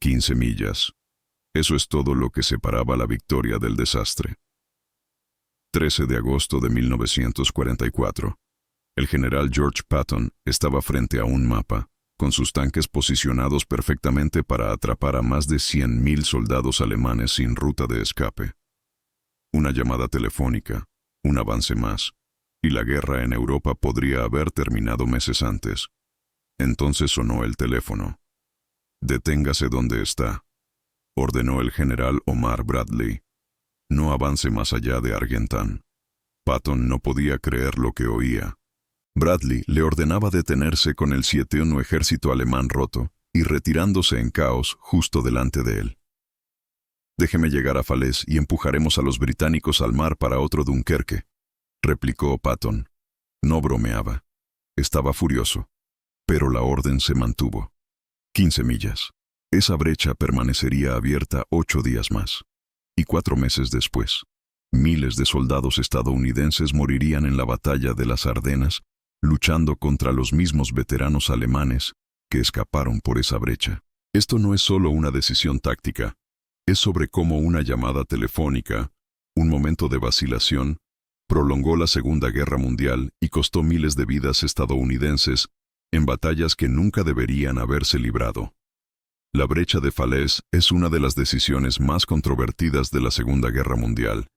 15 millas. Eso es todo lo que separaba la victoria del desastre. 13 de agosto de 1944. El general George Patton estaba frente a un mapa, con sus tanques posicionados perfectamente para atrapar a más de 100.000 soldados alemanes sin ruta de escape. Una llamada telefónica, un avance más, y la guerra en Europa podría haber terminado meses antes. Entonces sonó el teléfono. «Deténgase donde está», ordenó el general Omar Bradley. «No avance más allá de Argentan». Patton no podía creer lo que oía. Bradley le ordenaba detenerse con el 7º ejército alemán roto y retirándose en caos justo delante de él. «Déjeme llegar a Falaise y empujaremos a los británicos al mar para otro Dunkerque», replicó Patton. No bromeaba. Estaba furioso. Pero la orden se mantuvo. 15 millas. Esa brecha permanecería abierta 8 días más. Y 4 meses después, miles de soldados estadounidenses morirían en la batalla de las Ardenas, luchando contra los mismos veteranos alemanes que escaparon por esa brecha. Esto no es solo una decisión táctica, es sobre cómo una llamada telefónica, un momento de vacilación, prolongó la Segunda Guerra Mundial y costó miles de vidas estadounidenses en batallas que nunca deberían haberse librado. La brecha de Falaise es una de las decisiones más controvertidas de la Segunda Guerra Mundial.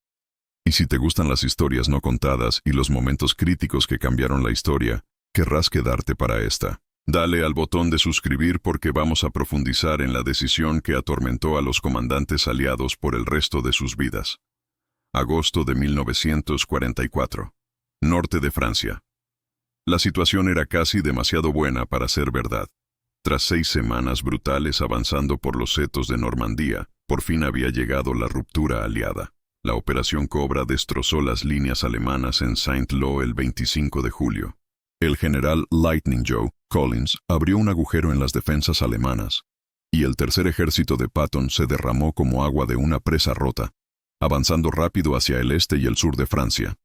Y si te gustan las historias no contadas y los momentos críticos que cambiaron la historia, querrás quedarte para esta. Dale al botón de suscribir porque vamos a profundizar en la decisión que atormentó a los comandantes aliados por el resto de sus vidas. Agosto de 1944. Norte de Francia. La situación era casi demasiado buena para ser verdad. Tras 6 semanas brutales avanzando por los setos de Normandía, por fin había llegado la ruptura aliada. La Operación Cobra destrozó las líneas alemanas en Saint-Lô el 25 de julio. El general Lightning Joe Collins abrió un agujero en las defensas alemanas, y el tercer ejército de Patton se derramó como agua de una presa rota, avanzando rápido hacia el este y el sur de Francia.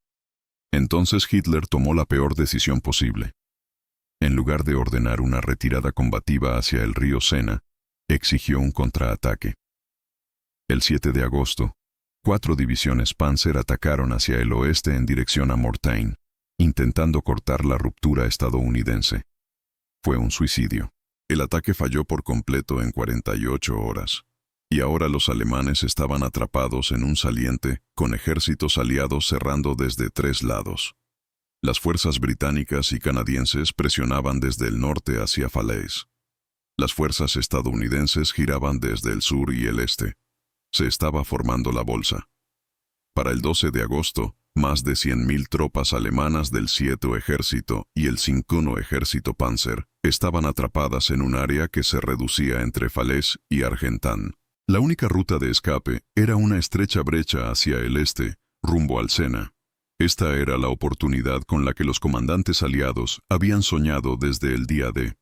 Entonces Hitler tomó la peor decisión posible. En lugar de ordenar una retirada combativa hacia el río Sena, exigió un contraataque. El 7 de agosto, 4 divisiones Panzer atacaron hacia el oeste en dirección a Mortain, intentando cortar la ruptura estadounidense. Fue un suicidio. El ataque falló por completo en 48 horas. Y ahora los alemanes estaban atrapados en un saliente, con ejércitos aliados cerrando desde 3 lados. Las fuerzas británicas y canadienses presionaban desde el norte hacia Falaise. Las fuerzas estadounidenses giraban desde el sur y el este. Se estaba formando la bolsa. Para el 12 de agosto, más de 100.000 tropas alemanas del 7º ejército y el 5º ejército Panzer estaban atrapadas en un área que se reducía entre Falaise y Argentan. La única ruta de escape era una estrecha brecha hacia el este, rumbo al Sena. Esta era la oportunidad con la que los comandantes aliados habían soñado desde el día D.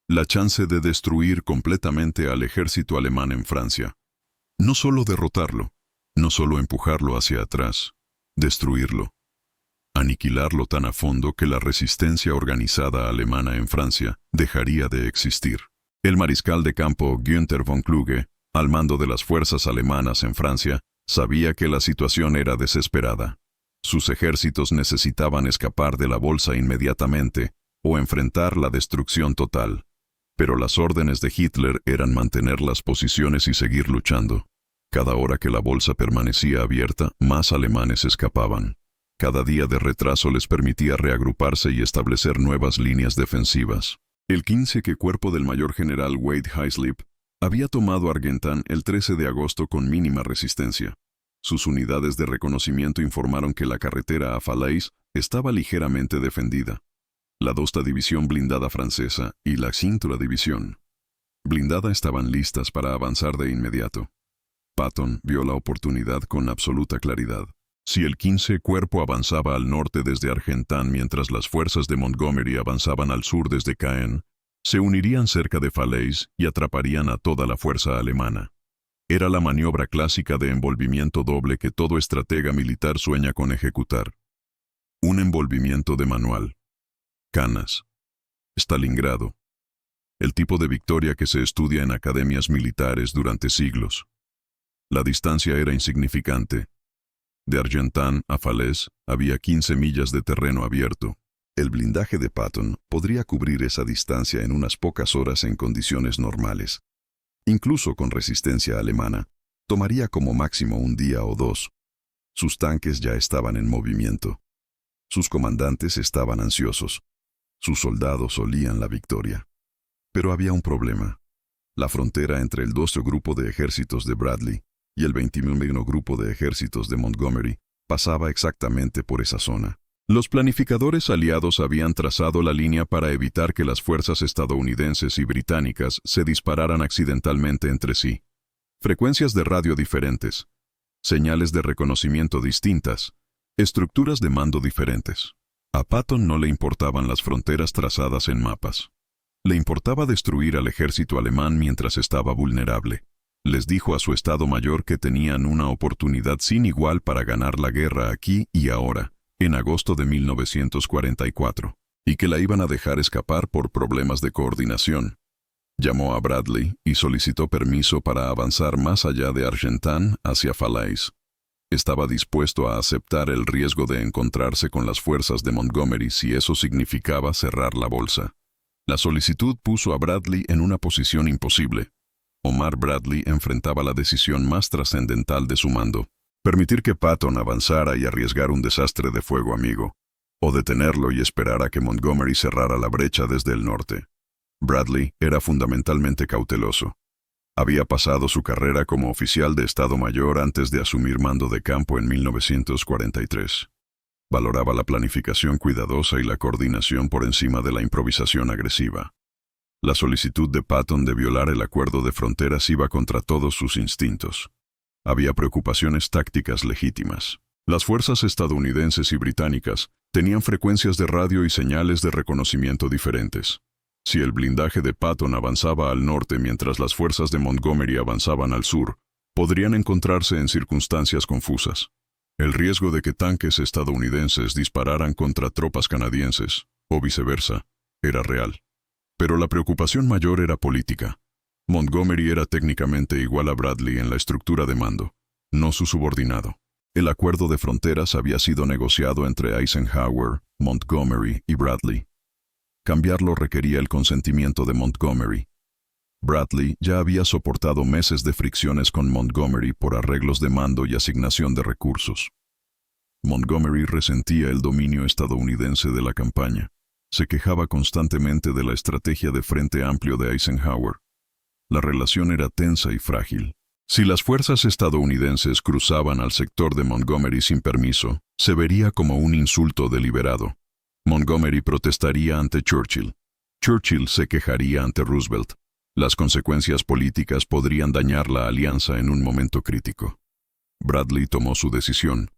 La chance de destruir completamente al ejército alemán en Francia. No solo derrotarlo, no solo empujarlo hacia atrás, destruirlo. Aniquilarlo tan a fondo que la resistencia organizada alemana en Francia dejaría de existir. El mariscal de campo Günther von Kluge, al mando de las fuerzas alemanas en Francia, sabía que la situación era desesperada. Sus ejércitos necesitaban escapar de la bolsa inmediatamente o enfrentar la destrucción total. Pero las órdenes de Hitler eran mantener las posiciones y seguir luchando. Cada hora que la bolsa permanecía abierta, más alemanes escapaban. Cada día de retraso les permitía reagruparse y establecer nuevas líneas defensivas. El 15 que cuerpo del mayor general Wade Hayslip había tomado Argentan el 13 de agosto con mínima resistencia. Sus unidades de reconocimiento informaron que la carretera a Falaise estaba ligeramente defendida. La 2ª División Blindada francesa y la 5ª División Blindada estaban listas para avanzar de inmediato. Patton vio la oportunidad con absoluta claridad. Si el 15 cuerpo avanzaba al norte desde Argentan mientras las fuerzas de Montgomery avanzaban al sur desde Caen, se unirían cerca de Falaise y atraparían a toda la fuerza alemana. Era la maniobra clásica de envolvimiento doble que todo estratega militar sueña con ejecutar. Un envolvimiento de manual. Cannas. Stalingrado. el tipo de victoria que se estudia en academias militares durante siglos. La distancia era insignificante. De Argentan a Falaise había 15 millas de terreno abierto. El blindaje de Patton podría cubrir esa distancia en unas pocas horas en condiciones normales. Incluso con resistencia alemana, tomaría como máximo un día o dos. Sus tanques ya estaban en movimiento. Sus comandantes estaban ansiosos. Sus soldados olían la victoria. Pero había un problema. La frontera entre el 12 Grupo de Ejércitos de Bradley y el 21 Grupo de Ejércitos de Montgomery pasaba exactamente por esa zona. Los planificadores aliados habían trazado la línea para evitar que las fuerzas estadounidenses y británicas se dispararan accidentalmente entre sí. Frecuencias de radio diferentes, señales de reconocimiento distintas, estructuras de mando diferentes. A Patton no le importaban las fronteras trazadas en mapas. Le importaba destruir al ejército alemán mientras estaba vulnerable. Les dijo a su Estado Mayor que tenían una oportunidad sin igual para ganar la guerra aquí y ahora, en agosto de 1944, y que la iban a dejar escapar por problemas de coordinación. Llamó a Bradley y solicitó permiso para avanzar más allá de Argentan hacia Falaise. Estaba dispuesto a aceptar el riesgo de encontrarse con las fuerzas de Montgomery si eso significaba cerrar la bolsa. La solicitud puso a Bradley en una posición imposible. Omar Bradley enfrentaba la decisión más trascendental de su mando: permitir que Patton avanzara y arriesgar un desastre de fuego amigo, o detenerlo y esperar a que Montgomery cerrara la brecha desde el norte. Bradley era fundamentalmente cauteloso. Había pasado su carrera como oficial de Estado Mayor antes de asumir mando de campo en 1943. Valoraba la planificación cuidadosa y la coordinación por encima de la improvisación agresiva. La solicitud de Patton de violar el acuerdo de fronteras iba contra todos sus instintos. Había preocupaciones tácticas legítimas. Las fuerzas estadounidenses y británicas tenían frecuencias de radio y señales de reconocimiento diferentes. Si el blindaje de Patton avanzaba al norte mientras las fuerzas de Montgomery avanzaban al sur, podrían encontrarse en circunstancias confusas. El riesgo de que tanques estadounidenses dispararan contra tropas canadienses, o viceversa, era real. Pero la preocupación mayor era política. Montgomery era técnicamente igual a Bradley en la estructura de mando, no su subordinado. El acuerdo de fronteras había sido negociado entre Eisenhower, Montgomery y Bradley. Cambiarlo requería el consentimiento de Montgomery. Bradley ya había soportado meses de fricciones con Montgomery por arreglos de mando y asignación de recursos. Montgomery resentía el dominio estadounidense de la campaña. Se quejaba constantemente de la estrategia de Frente Amplio de Eisenhower. La relación era tensa y frágil. Si las fuerzas estadounidenses cruzaban al sector de Montgomery sin permiso, se vería como un insulto deliberado. Montgomery protestaría ante Churchill. Churchill se quejaría ante Roosevelt. Las consecuencias políticas podrían dañar la alianza en un momento crítico. Bradley tomó su decisión.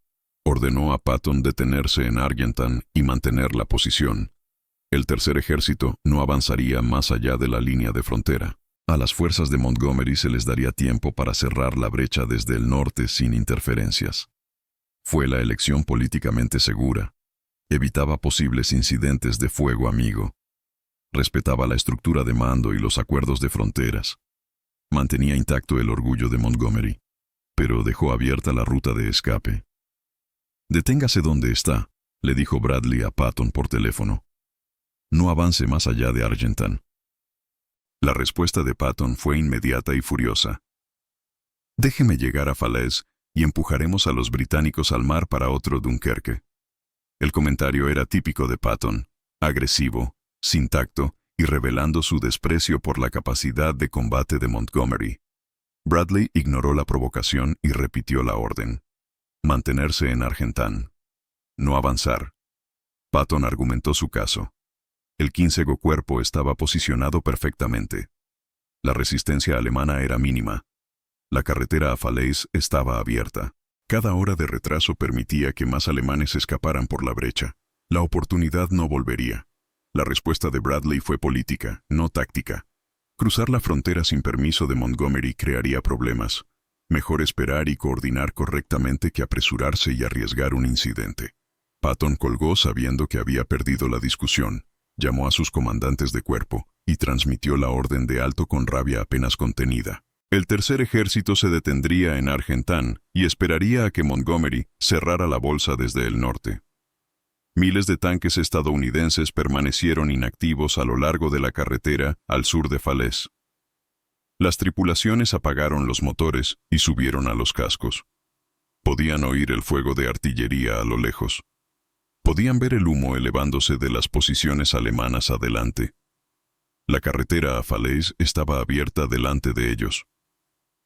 Ordenó a Patton detenerse en Argentan y mantener la posición. El tercer ejército no avanzaría más allá de la línea de frontera. A las fuerzas de Montgomery se les daría tiempo para cerrar la brecha desde el norte sin interferencias. Fue la elección políticamente segura. Evitaba posibles incidentes de fuego amigo. Respetaba la estructura de mando y los acuerdos de fronteras. Mantenía intacto el orgullo de Montgomery, pero dejó abierta la ruta de escape. «Deténgase donde está», le dijo Bradley a Patton por teléfono. «No avance más allá de Argentan». La respuesta de Patton fue inmediata y furiosa. «Déjeme llegar a Falaise y empujaremos a los británicos al mar para otro Dunkerque». El comentario era típico de Patton, agresivo, sin tacto y revelando su desprecio por la capacidad de combate de Montgomery. Bradley ignoró la provocación y repitió la orden: mantenerse en Argentan. No avanzar. Patton argumentó su caso. El 15º Cuerpo estaba posicionado perfectamente. La resistencia alemana era mínima. La carretera a Falaise estaba abierta. Cada hora de retraso permitía que más alemanes escaparan por la brecha. La oportunidad no volvería. La respuesta de Bradley fue política, no táctica. Cruzar la frontera sin permiso de Montgomery crearía problemas. Mejor esperar y coordinar correctamente que apresurarse y arriesgar un incidente. Patton colgó sabiendo que había perdido la discusión. Llamó a sus comandantes de cuerpo, y transmitió la orden de alto con rabia apenas contenida. El tercer ejército se detendría en Argentan y esperaría a que Montgomery cerrara la bolsa desde el norte. Miles de tanques estadounidenses permanecieron inactivos a lo largo de la carretera al sur de Falaise. Las tripulaciones apagaron los motores y subieron a los cascos. Podían oír el fuego de artillería a lo lejos. Podían ver el humo elevándose de las posiciones alemanas adelante. La carretera a Falaise estaba abierta delante de ellos,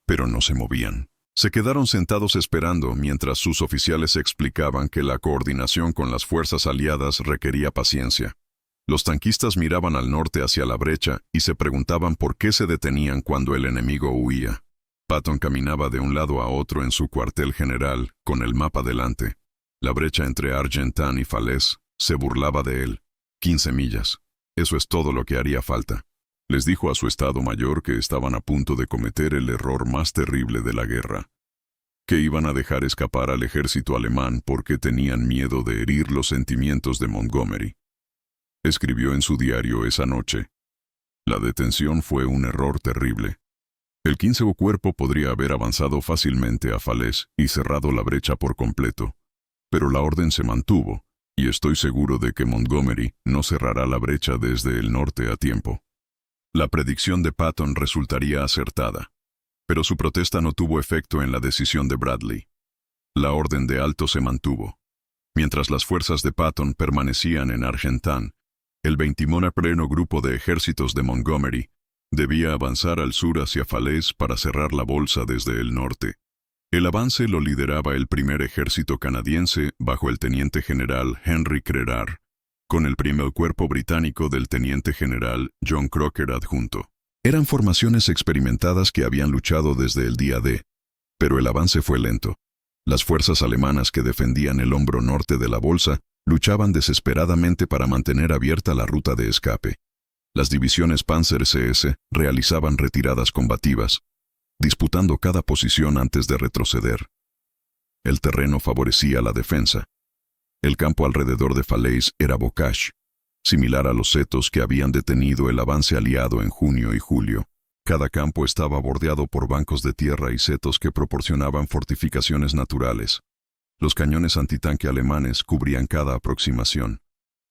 pero no se movían. Se quedaron sentados esperando mientras sus oficiales explicaban que la coordinación con las fuerzas aliadas requería paciencia. Los tanquistas miraban al norte hacia la brecha y se preguntaban por qué se detenían cuando el enemigo huía. Patton caminaba de un lado a otro en su cuartel general, con el mapa delante. La brecha entre Argentan y Falaise se burlaba de él. 15 millas. Eso es todo lo que haría falta. Les dijo a su Estado Mayor que estaban a punto de cometer el error más terrible de la guerra, que iban a dejar escapar al ejército alemán porque tenían miedo de herir los sentimientos de Montgomery. Escribió en su diario esa noche: la detención fue un error terrible. El 15º cuerpo podría haber avanzado fácilmente a Falaise y cerrado la brecha por completo, pero la orden se mantuvo, y estoy seguro de que Montgomery no cerrará la brecha desde el norte a tiempo. La predicción de Patton resultaría acertada, pero su protesta no tuvo efecto en la decisión de Bradley. La orden de alto se mantuvo. Mientras las fuerzas de Patton permanecían en Argentan, el 21º grupo de ejércitos de Montgomery debía avanzar al sur hacia Falaise para cerrar la bolsa desde el norte. El avance lo lideraba el primer ejército canadiense bajo el teniente general Henry Crerar, con el primer cuerpo británico del teniente general John Crocker adjunto. Eran formaciones experimentadas que habían luchado desde el día D, pero el avance fue lento. Las fuerzas alemanas que defendían el hombro norte de la bolsa luchaban desesperadamente para mantener abierta la ruta de escape. Las divisiones Panzer SS realizaban retiradas combativas, disputando cada posición antes de retroceder. El terreno favorecía la defensa. El campo alrededor de Falaise era bocage, similar a los setos que habían detenido el avance aliado en junio y julio. Cada campo estaba bordeado por bancos de tierra y setos que proporcionaban fortificaciones naturales. Los cañones antitanque alemanes cubrían cada aproximación.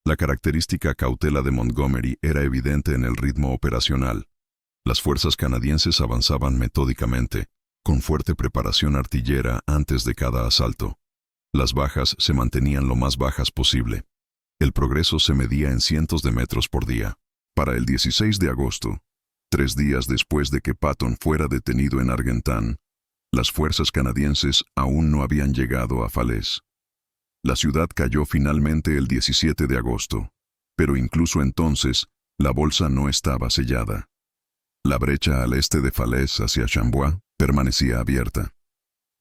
La característica cautela de Montgomery era evidente en el ritmo operacional. Las fuerzas canadienses avanzaban metódicamente, con fuerte preparación artillera antes de cada asalto. Las bajas se mantenían lo más bajas posible. El progreso se medía en cientos de metros por día. Para el 16 de agosto, 3 días después de que Patton fuera detenido en Argentan, las fuerzas canadienses aún no habían llegado a Falaise. La ciudad cayó finalmente el 17 de agosto, pero incluso entonces, la bolsa no estaba sellada. La brecha al este de Falaise hacia Chambois permanecía abierta.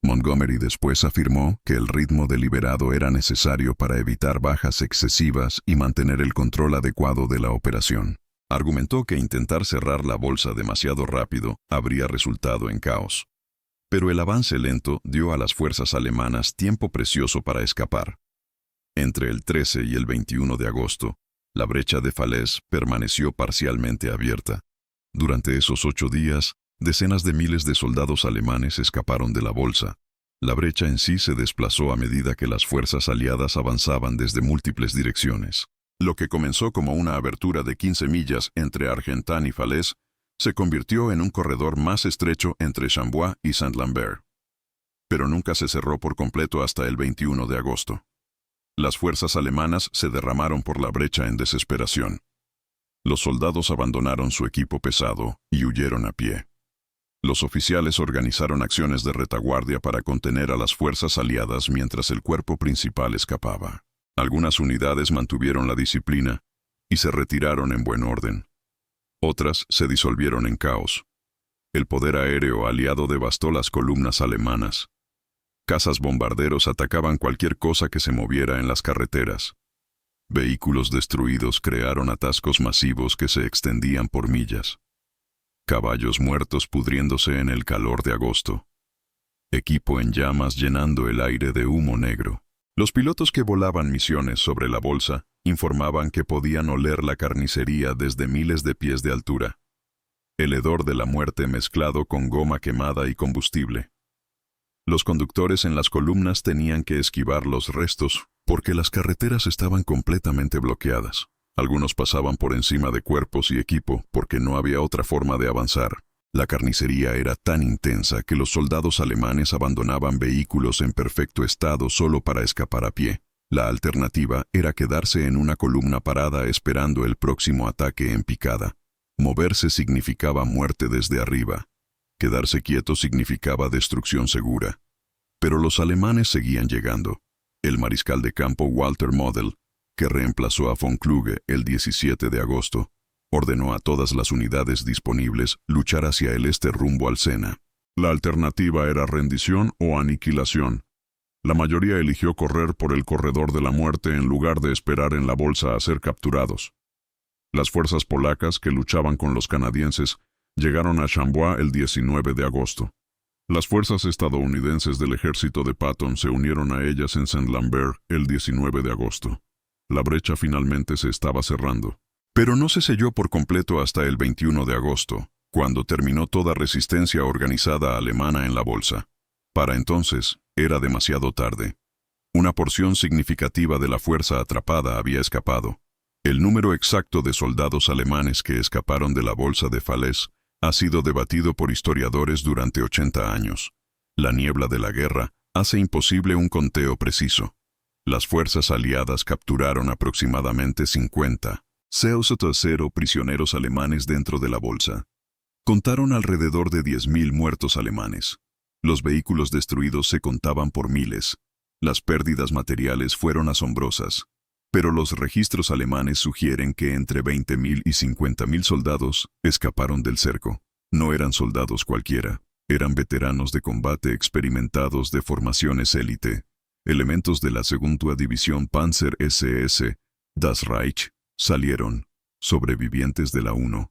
Montgomery después afirmó que el ritmo deliberado era necesario para evitar bajas excesivas y mantener el control adecuado de la operación. Argumentó que intentar cerrar la bolsa demasiado rápido habría resultado en caos. Pero el avance lento dio a las fuerzas alemanas tiempo precioso para escapar. Entre el 13 y el 21 de agosto, la brecha de Falaise permaneció parcialmente abierta. Durante esos 8 días, decenas de miles de soldados alemanes escaparon de la bolsa. La brecha en sí se desplazó a medida que las fuerzas aliadas avanzaban desde múltiples direcciones. Lo que comenzó como una abertura de 15 millas entre Argentan y Falaise se convirtió en un corredor más estrecho entre Chambois y Saint-Lambert. Pero nunca se cerró por completo hasta el 21 de agosto. Las fuerzas alemanas se derramaron por la brecha en desesperación. Los soldados abandonaron su equipo pesado y huyeron a pie. Los oficiales organizaron acciones de retaguardia para contener a las fuerzas aliadas mientras el cuerpo principal escapaba. Algunas unidades mantuvieron la disciplina y se retiraron en buen orden. Otras se disolvieron en caos. El poder aéreo aliado devastó las columnas alemanas. Cazas bombarderos atacaban cualquier cosa que se moviera en las carreteras. Vehículos destruidos crearon atascos masivos que se extendían por millas. Caballos muertos pudriéndose en el calor de agosto. Equipo en llamas llenando el aire de humo negro. Los pilotos que volaban misiones sobre la bolsa informaban que podían oler la carnicería desde miles de pies de altura. El hedor de la muerte mezclado con goma quemada y combustible. Los conductores en las columnas tenían que esquivar los restos porque las carreteras estaban completamente bloqueadas. Algunos pasaban por encima de cuerpos y equipo porque no había otra forma de avanzar. La carnicería era tan intensa que los soldados alemanes abandonaban vehículos en perfecto estado solo para escapar a pie. La alternativa era quedarse en una columna parada esperando el próximo ataque en picada. Moverse significaba muerte desde arriba. Quedarse quieto significaba destrucción segura. Pero los alemanes seguían llegando. El mariscal de campo Walter Model, que reemplazó a von Kluge el 17 de agosto, ordenó a todas las unidades disponibles luchar hacia el este rumbo al Sena. La alternativa era rendición o aniquilación. La mayoría eligió correr por el corredor de la muerte en lugar de esperar en la bolsa a ser capturados. Las fuerzas polacas que luchaban con los canadienses llegaron a Chambois el 19 de agosto. Las fuerzas estadounidenses del ejército de Patton se unieron a ellas en Saint-Lambert el 19 de agosto. La brecha finalmente se estaba cerrando. Pero no se selló por completo hasta el 21 de agosto, cuando terminó toda resistencia organizada alemana en la bolsa. Para entonces, era demasiado tarde. Una porción significativa de la fuerza atrapada había escapado. El número exacto de soldados alemanes que escaparon de la bolsa de Falaise ha sido debatido por historiadores durante 80 años. La niebla de la guerra hace imposible un conteo preciso. Las fuerzas aliadas capturaron aproximadamente 50 prisioneros alemanes dentro de la bolsa. Contaron alrededor de 10.000 muertos alemanes. Los vehículos destruidos se contaban por miles. Las pérdidas materiales fueron asombrosas. Pero los registros alemanes sugieren que entre 20.000 y 50.000 soldados escaparon del cerco. No eran soldados cualquiera, eran veteranos de combate experimentados de formaciones élite, elementos de la segunda división Panzer SS, Das Reich, salieron, sobrevivientes de la 1.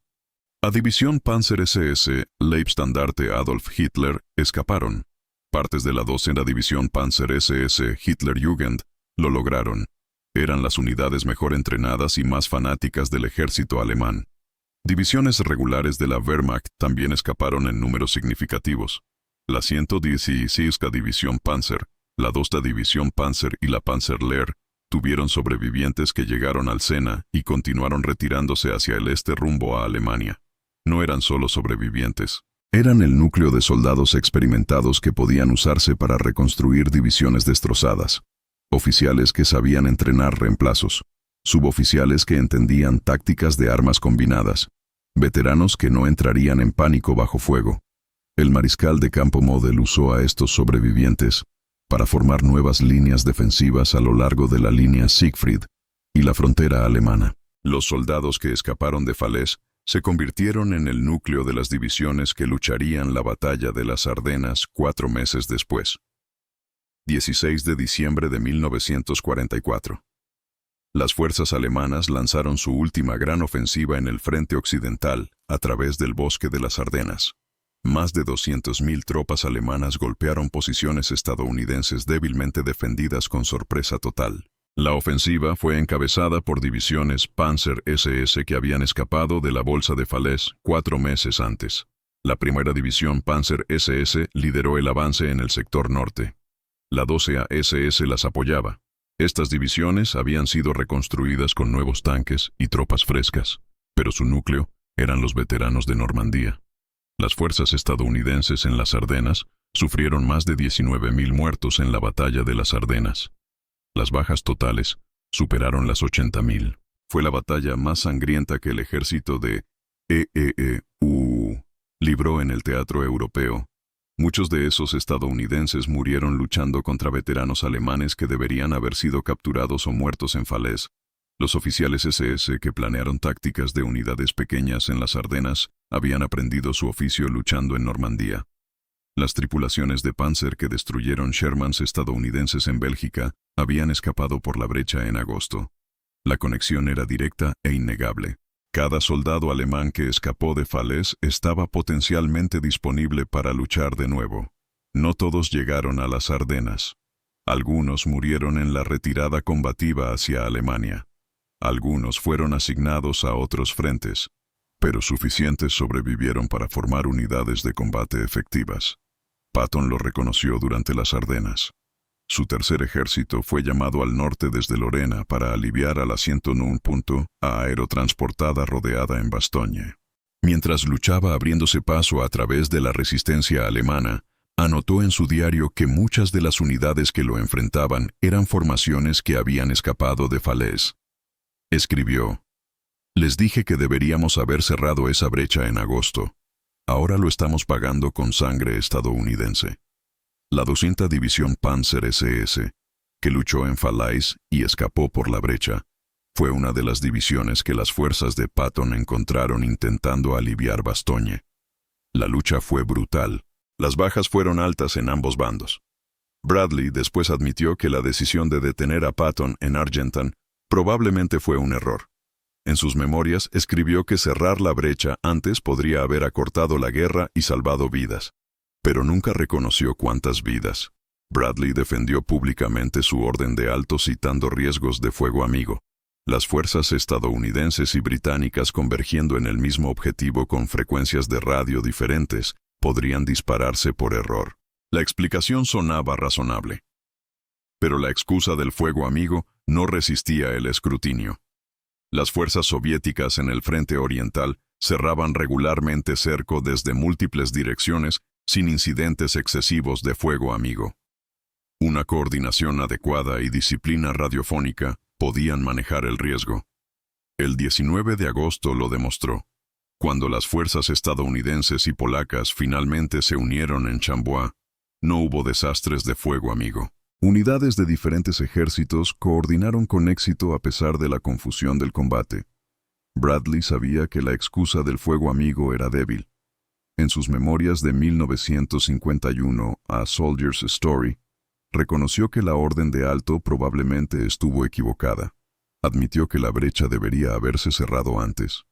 A división Panzer SS, Leibstandarte Adolf Hitler, escaparon. Partes de la 2ª división Panzer SS, Hitlerjugend, lo lograron. Eran las unidades mejor entrenadas y más fanáticas del ejército alemán. Divisiones regulares de la Wehrmacht también escaparon en números significativos. La 116ª División Panzer, la 2ª División Panzer y la Panzerlehr tuvieron sobrevivientes que llegaron al Sena y continuaron retirándose hacia el este rumbo a Alemania. No eran solo sobrevivientes. Eran el núcleo de soldados experimentados que podían usarse para reconstruir divisiones destrozadas. Oficiales que sabían entrenar reemplazos, suboficiales que entendían tácticas de armas combinadas, veteranos que no entrarían en pánico bajo fuego. El mariscal de campo Model usó a estos sobrevivientes para formar nuevas líneas defensivas a lo largo de la línea Siegfried y la frontera alemana. Los soldados que escaparon de Falaise se convirtieron en el núcleo de las divisiones que lucharían la batalla de las Ardenas 4 meses después. 16 de diciembre de 1944. Las fuerzas alemanas lanzaron su última gran ofensiva en el frente occidental, a través del bosque de las Ardenas. Más de 200.000 tropas alemanas golpearon posiciones estadounidenses débilmente defendidas con sorpresa total. La ofensiva fue encabezada por divisiones Panzer SS que habían escapado de la bolsa de Falaise 4 meses antes. La primera división Panzer SS lideró el avance en el sector norte. La 12ª SS las apoyaba. Estas divisiones habían sido reconstruidas con nuevos tanques y tropas frescas, pero su núcleo eran los veteranos de Normandía. Las fuerzas estadounidenses en las Ardenas sufrieron más de 19.000 muertos en la batalla de las Ardenas. Las bajas totales superaron las 80.000. Fue la batalla más sangrienta que el ejército de libró en el teatro europeo. Muchos de esos estadounidenses murieron luchando contra veteranos alemanes que deberían haber sido capturados o muertos en Falaise. Los oficiales SS que planearon tácticas de unidades pequeñas en las Ardenas habían aprendido su oficio luchando en Normandía. Las tripulaciones de Panzer que destruyeron Shermans estadounidenses en Bélgica habían escapado por la brecha en agosto. La conexión era directa e innegable. Cada soldado alemán que escapó de Falaise estaba potencialmente disponible para luchar de nuevo. No todos llegaron a las Ardenas. Algunos murieron en la retirada combativa hacia Alemania. Algunos fueron asignados a otros frentes, pero suficientes sobrevivieron para formar unidades de combate efectivas. Patton lo reconoció durante las Ardenas. Su tercer ejército fue llamado al norte desde Lorena para aliviar a la 101 aerotransportada rodeada en Bastogne. Mientras luchaba abriéndose paso a través de la resistencia alemana, anotó en su diario que muchas de las unidades que lo enfrentaban eran formaciones que habían escapado de Falaise. Escribió: «Les dije que deberíamos haber cerrado esa brecha en agosto. Ahora lo estamos pagando con sangre estadounidense». La 200 División Panzer SS, que luchó en Falaise y escapó por la brecha, fue una de las divisiones que las fuerzas de Patton encontraron intentando aliviar Bastogne. La lucha fue brutal. Las bajas fueron altas en ambos bandos. Bradley después admitió que la decisión de detener a Patton en Argentan probablemente fue un error. En sus memorias escribió que cerrar la brecha antes podría haber acortado la guerra y salvado vidas, pero nunca reconoció cuántas vidas. Bradley defendió públicamente su orden de alto citando riesgos de fuego amigo. Las fuerzas estadounidenses y británicas convergiendo en el mismo objetivo con frecuencias de radio diferentes podrían dispararse por error. La explicación sonaba razonable. Pero la excusa del fuego amigo no resistía el escrutinio. Las fuerzas soviéticas en el frente oriental cerraban regularmente cerco desde múltiples direcciones sin incidentes excesivos de fuego amigo. Una coordinación adecuada y disciplina radiofónica podían manejar el riesgo. El 19 de agosto lo demostró, cuando las fuerzas estadounidenses y polacas finalmente se unieron en Chambois. No hubo desastres de fuego amigo. Unidades de diferentes ejércitos coordinaron con éxito a pesar de la confusión del combate. Bradley sabía que la excusa del fuego amigo era débil. En sus memorias de 1951, A Soldier's Story, reconoció que la orden de alto probablemente estuvo equivocada. Admitió que la brecha debería haberse cerrado antes.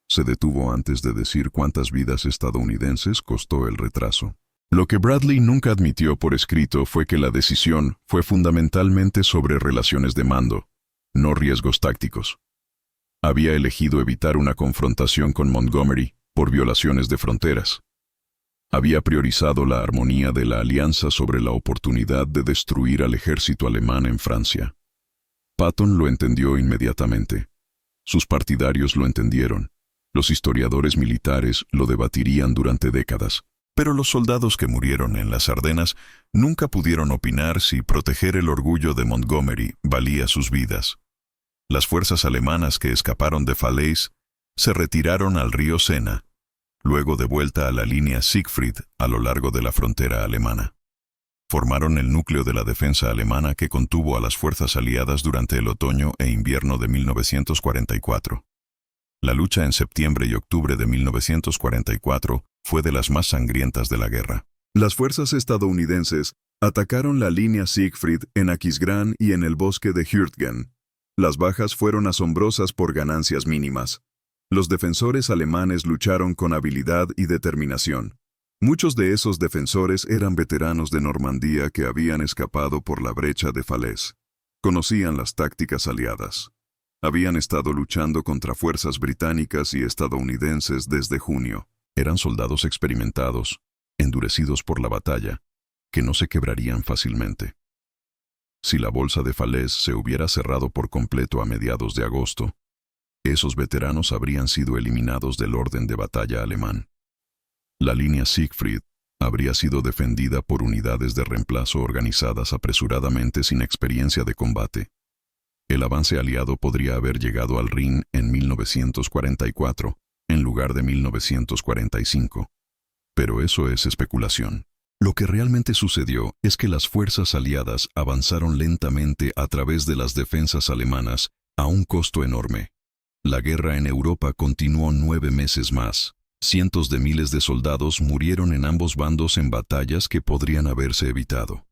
Se detuvo antes de decir cuántas vidas estadounidenses costó el retraso. Lo que Bradley nunca admitió por escrito fue que la decisión fue fundamentalmente sobre relaciones de mando, no riesgos tácticos. Había elegido evitar una confrontación con Montgomery por violaciones de fronteras. Había priorizado la armonía de la alianza sobre la oportunidad de destruir al ejército alemán en Francia. Patton lo entendió inmediatamente. Sus partidarios lo entendieron. Los historiadores militares lo debatirían durante décadas. Pero los soldados que murieron en las Ardenas nunca pudieron opinar si proteger el orgullo de Montgomery valía sus vidas. Las fuerzas alemanas que escaparon de Falaise se retiraron al río Sena, luego de vuelta a la línea Siegfried a lo largo de la frontera alemana. Formaron el núcleo de la defensa alemana que contuvo a las fuerzas aliadas durante el otoño e invierno de 1944. La lucha en septiembre y octubre de 1944 fue de las más sangrientas de la guerra. Las fuerzas estadounidenses atacaron la línea Siegfried en Aquisgrán y en el bosque de Hürtgen. Las bajas fueron asombrosas por ganancias mínimas. Los defensores alemanes lucharon con habilidad y determinación. Muchos de esos defensores eran veteranos de Normandía que habían escapado por la brecha de Falaise. Conocían las tácticas aliadas. Habían estado luchando contra fuerzas británicas y estadounidenses desde junio. Eran soldados experimentados, endurecidos por la batalla, que no se quebrarían fácilmente. Si la bolsa de Falaise se hubiera cerrado por completo a mediados de agosto, esos veteranos habrían sido eliminados del orden de batalla alemán. La línea Siegfried habría sido defendida por unidades de reemplazo organizadas apresuradamente sin experiencia de combate. El avance aliado podría haber llegado al Rin en 1944, en lugar de 1945. Pero eso es especulación. Lo que realmente sucedió es que las fuerzas aliadas avanzaron lentamente a través de las defensas alemanas a un costo enorme. La guerra en Europa continuó 9 meses más. Cientos de miles de soldados murieron en ambos bandos en batallas que podrían haberse evitado.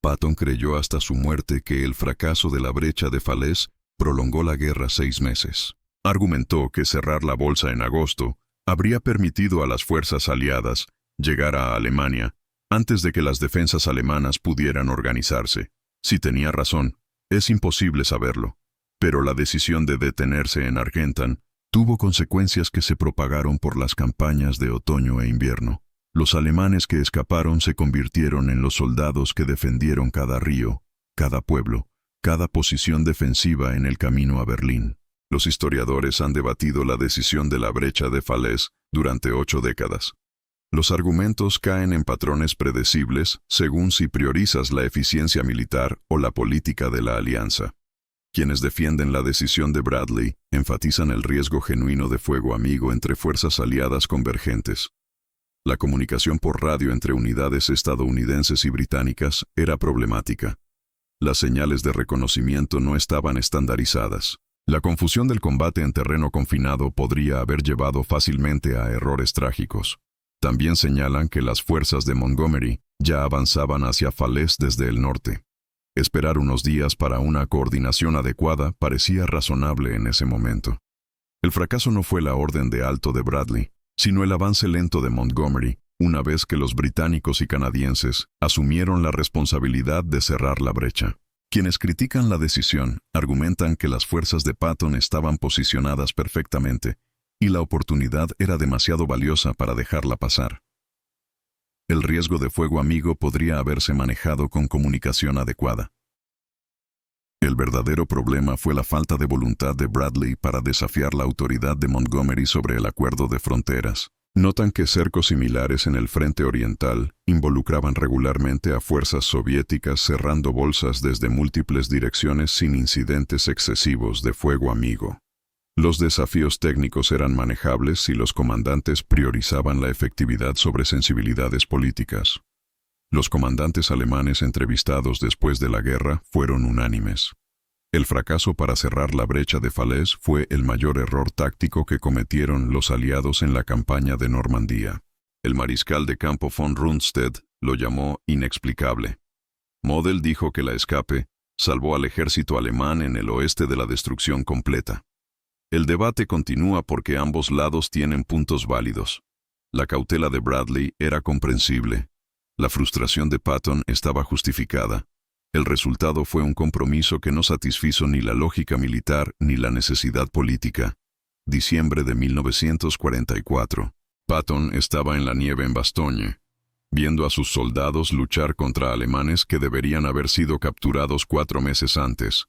Patton creyó hasta su muerte que el fracaso de la brecha de Falaise prolongó la guerra 6 meses. Argumentó que cerrar la bolsa en agosto habría permitido a las fuerzas aliadas llegar a Alemania antes de que las defensas alemanas pudieran organizarse. Si tenía razón, es imposible saberlo. Pero la decisión de detenerse en Argentan tuvo consecuencias que se propagaron por las campañas de otoño e invierno. Los alemanes que escaparon se convirtieron en los soldados que defendieron cada río, cada pueblo, cada posición defensiva en el camino a Berlín. Los historiadores han debatido la decisión de la brecha de Falaise durante 8 décadas. Los argumentos caen en patrones predecibles según si priorizas la eficiencia militar o la política de la alianza. Quienes defienden la decisión de Bradley enfatizan el riesgo genuino de fuego amigo entre fuerzas aliadas convergentes. La comunicación por radio entre unidades estadounidenses y británicas era problemática. Las señales de reconocimiento no estaban estandarizadas. La confusión del combate en terreno confinado podría haber llevado fácilmente a errores trágicos. También señalan que las fuerzas de Montgomery ya avanzaban hacia Falaise desde el norte. Esperar unos días para una coordinación adecuada parecía razonable en ese momento. El fracaso no fue la orden de alto de Bradley, sino el avance lento de Montgomery, una vez que los británicos y canadienses asumieron la responsabilidad de cerrar la brecha. Quienes critican la decisión argumentan que las fuerzas de Patton estaban posicionadas perfectamente y la oportunidad era demasiado valiosa para dejarla pasar. El riesgo de fuego amigo podría haberse manejado con comunicación adecuada. El verdadero problema fue la falta de voluntad de Bradley para desafiar la autoridad de Montgomery sobre el acuerdo de fronteras. Notan que cercos similares en el frente oriental involucraban regularmente a fuerzas soviéticas cerrando bolsas desde múltiples direcciones sin incidentes excesivos de fuego amigo. Los desafíos técnicos eran manejables si los comandantes priorizaban la efectividad sobre sensibilidades políticas. Los comandantes alemanes entrevistados después de la guerra fueron unánimes. El fracaso para cerrar la brecha de Falaise fue el mayor error táctico que cometieron los aliados en la campaña de Normandía. El mariscal de campo von Rundstedt lo llamó inexplicable. Model dijo que la escape salvó al ejército alemán en el oeste de la destrucción completa. El debate continúa porque ambos lados tienen puntos válidos. La cautela de Bradley era comprensible. La frustración de Patton estaba justificada. El resultado fue un compromiso que no satisfizo ni la lógica militar ni la necesidad política. Diciembre de 1944. Patton estaba en la nieve en Bastogne, viendo a sus soldados luchar contra alemanes que deberían haber sido capturados 4 meses antes.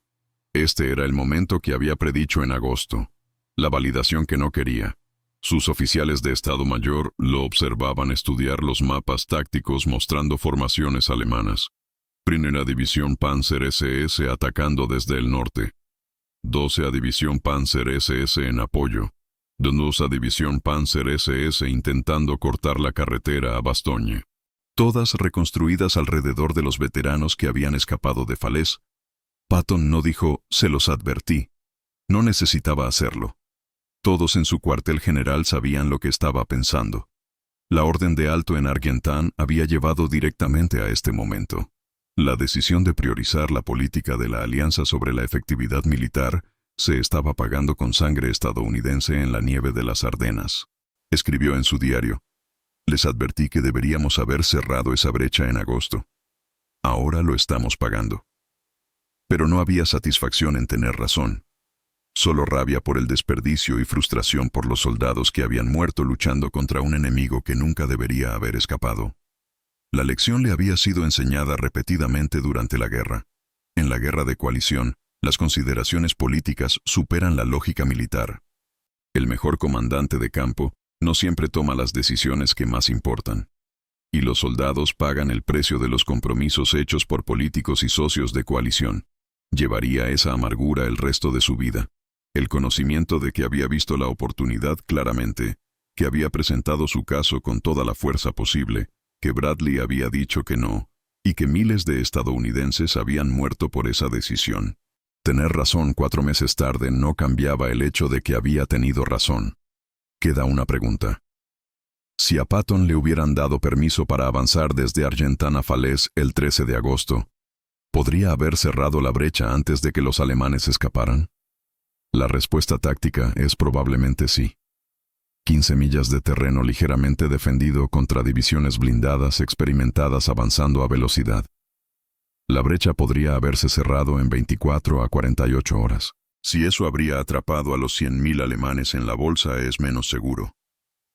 Este era el momento que había predicho en agosto. La validación que no quería. Sus oficiales de Estado Mayor lo observaban estudiar los mapas tácticos mostrando formaciones alemanas. Primera División Panzer SS atacando desde el norte. 12ª División Panzer SS en apoyo. 2ª División Panzer SS intentando cortar la carretera a Bastogne. Todas reconstruidas alrededor de los veteranos que habían escapado de Falaise. Patton no dijo, se los advertí. No necesitaba hacerlo. Todos en su cuartel general sabían lo que estaba pensando. La orden de alto en Argentan había llevado directamente a este momento. La decisión de priorizar la política de la alianza sobre la efectividad militar se estaba pagando con sangre estadounidense en la nieve de las Ardenas. Escribió en su diario, les advertí que deberíamos haber cerrado esa brecha en agosto. Ahora lo estamos pagando. Pero no había satisfacción en tener razón. Solo rabia por el desperdicio y frustración por los soldados que habían muerto luchando contra un enemigo que nunca debería haber escapado. La lección le había sido enseñada repetidamente durante la guerra. En la guerra de coalición, las consideraciones políticas superan la lógica militar. El mejor comandante de campo no siempre toma las decisiones que más importan. Y los soldados pagan el precio de los compromisos hechos por políticos y socios de coalición. Llevaría esa amargura el resto de su vida. El conocimiento de que había visto la oportunidad claramente, que había presentado su caso con toda la fuerza posible, que Bradley había dicho que no, y que miles de estadounidenses habían muerto por esa decisión. Tener razón 4 meses tarde no cambiaba el hecho de que había tenido razón. Queda una pregunta. Si a Patton le hubieran dado permiso para avanzar desde Argentan a Falaise el 13 de agosto, ¿podría haber cerrado la brecha antes de que los alemanes escaparan? La respuesta táctica es probablemente sí. 15 millas de terreno ligeramente defendido contra divisiones blindadas experimentadas avanzando a velocidad. La brecha podría haberse cerrado en 24 a 48 horas. Si eso habría atrapado a los 100.000 alemanes en la bolsa es menos seguro.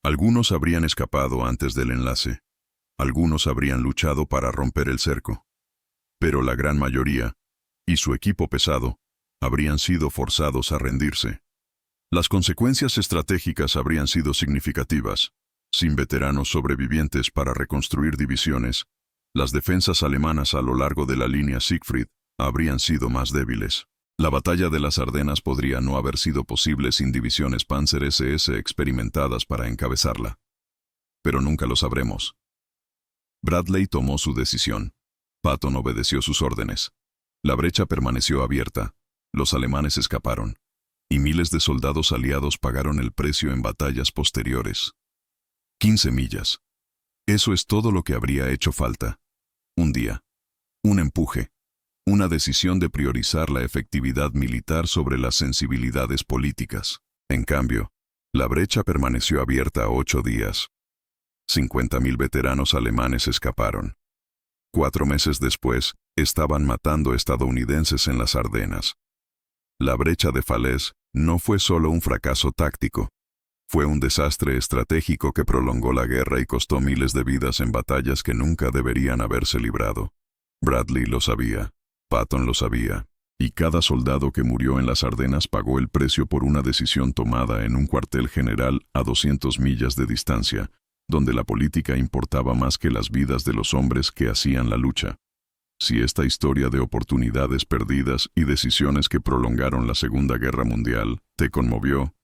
Algunos habrían escapado antes del enlace. Algunos habrían luchado para romper el cerco. Pero la gran mayoría, y su equipo pesado, habrían sido forzados a rendirse. Las consecuencias estratégicas habrían sido significativas. Sin veteranos sobrevivientes para reconstruir divisiones, las defensas alemanas a lo largo de la línea Siegfried habrían sido más débiles. La batalla de las Ardenas podría no haber sido posible sin divisiones Panzer SS experimentadas para encabezarla. Pero nunca lo sabremos. Bradley tomó su decisión. Patton obedeció sus órdenes. La brecha permaneció abierta. Los alemanes escaparon. Y miles de soldados aliados pagaron el precio en batallas posteriores. 15 millas. Eso es todo lo que habría hecho falta. Un día. Un empuje. Una decisión de priorizar la efectividad militar sobre las sensibilidades políticas. En cambio, la brecha permaneció abierta 8 días. 50.000 veteranos alemanes escaparon. 4 meses después, estaban matando estadounidenses en las Ardenas. La brecha de Falaise no fue solo un fracaso táctico. Fue un desastre estratégico que prolongó la guerra y costó miles de vidas en batallas que nunca deberían haberse librado. Bradley lo sabía. Patton lo sabía. Y cada soldado que murió en las Ardenas pagó el precio por una decisión tomada en un cuartel general a 200 millas de distancia, donde la política importaba más que las vidas de los hombres que hacían la lucha. Si esta historia de oportunidades perdidas y decisiones que prolongaron la Segunda Guerra Mundial te conmovió,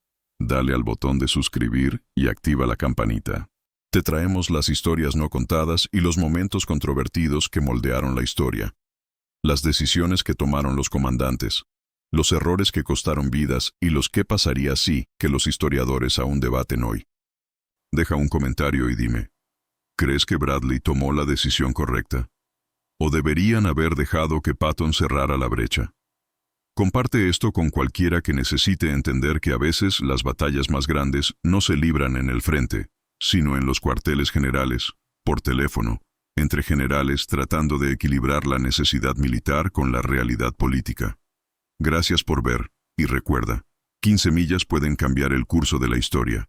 dale al botón de suscribir y activa la campanita. Te traemos las historias no contadas y los momentos controvertidos que moldearon la historia. Las decisiones que tomaron los comandantes, los errores que costaron vidas y los qué pasaría si que los historiadores aún debaten hoy. Deja un comentario y dime, ¿crees que Bradley tomó la decisión correcta? ¿O deberían haber dejado que Patton cerrara la brecha? Comparte esto con cualquiera que necesite entender que a veces las batallas más grandes no se libran en el frente, sino en los cuarteles generales, por teléfono, entre generales tratando de equilibrar la necesidad militar con la realidad política. Gracias por ver, y recuerda, 15 millas pueden cambiar el curso de la historia.